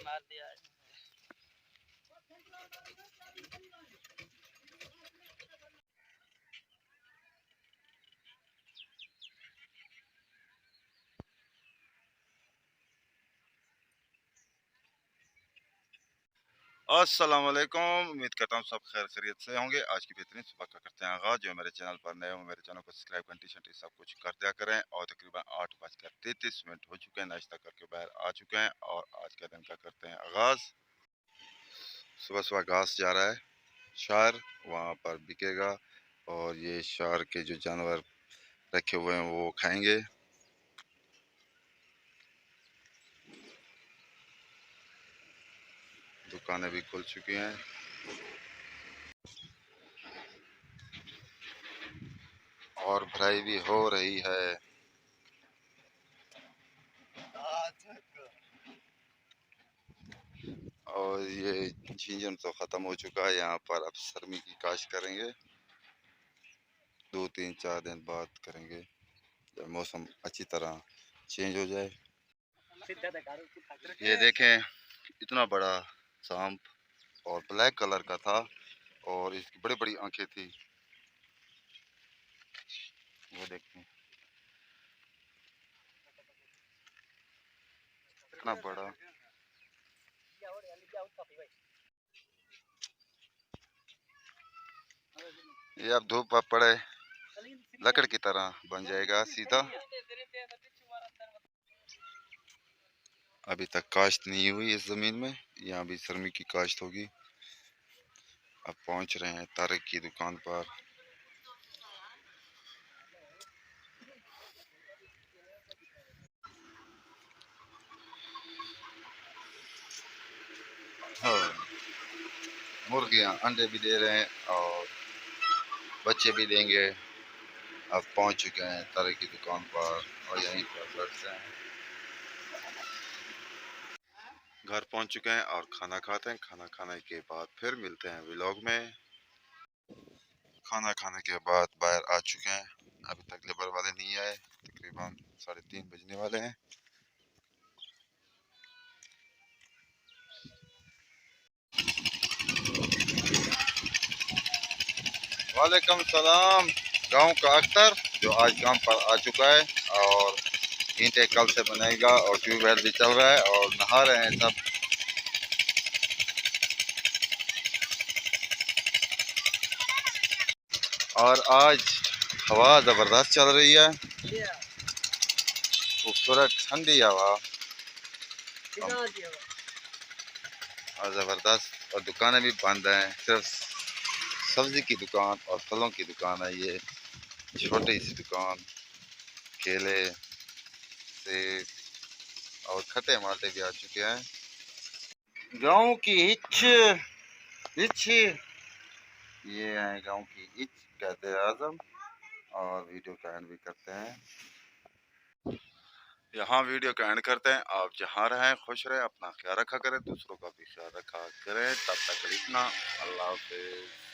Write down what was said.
मार दिया है। अस्सलाम वालेकुम। उम्मीद करता हूँ सब खैर खैरियत से होंगे। आज की बेहतरीन सुबह का करते हैं आगाज़। जो मेरे चैनल पर नए हो मेरे चैनल को सब्सक्राइब घंटी सब कुछ कर दिया करें। और तकरीबन 8:33 हो चुके हैं, नाश्ता करके बाहर आ चुके हैं और आज का दिन का करते हैं आगाज़। सुबह सुबह घास जा रहा है शार, वहाँ पर बिकेगा और ये शार के जो जानवर रखे हुए हैं वो खाएंगे। दुकानें भी खुल चुकी हैं और भराई भी हो रही है। और ये झींझन तो ख़त्म हो चुका है, यहाँ पर अब सरमी की काश्त करेंगे। 2-3-4 दिन बाद करेंगे जब मौसम अच्छी तरह चेंज हो जाए। ये देखें, इतना बड़ा सांप और ब्लैक कलर का था और इसकी बड़ी बड़ी आंखें थी। वो देखें इतना बड़ा। ये अब धूप पर पड़े लकड़ की तरह बन जाएगा सीधा। अभी तक काश्त नहीं हुई इस ज़मीन में, यहाँ भी सरमी की काश्त होगी। अब पहुँच रहे हैं तारिक की दुकान पर। हाँ, मुर्गियाँ अंडे भी दे रहे हैं और बच्चे भी देंगे। अब पहुँच चुके हैं तारिक की दुकान पर और यहीं पर बैठते हैं। घर पहुँच चुके हैं और खाना खाते हैं। खाना खाने के बाद फिर मिलते हैं व्लॉग में। खाना खाने के बाद बाहर आ चुके हैं, अभी तक लेबर वाले नहीं आए। तकरीबन 3:30 बजने वाले हैं। वालेकुम सलाम। गांव का अख्तर जो आज काम पर आ चुका है और ईंटें कल से बनाएगा और ट्यूबवेल भी चल रहा है और नहा रहे हैं सब। और आज हवा ज़बरदस्त चल रही है, खूबसूरत ठंडी हवा और ज़बरदस्त। और दुकानें भी बंद हैं, सिर्फ सब्ज़ी की दुकान और फलों की दुकान है। ये छोटी सी दुकान, केले सेब और खट्टे माल्टे भी आ चुके हैं। गाँव की हिच हिच, ये है गाँव की हिच कहते आजम। और वीडियो का एंड भी करते हैं, यहाँ वीडियो का एंड करते हैं। आप जहाँ रहें खुश रहें, अपना ख्याल रखा करें, दूसरों का भी ख्याल रखा करें। तब तक इतना, अल्लाह हाफिज़।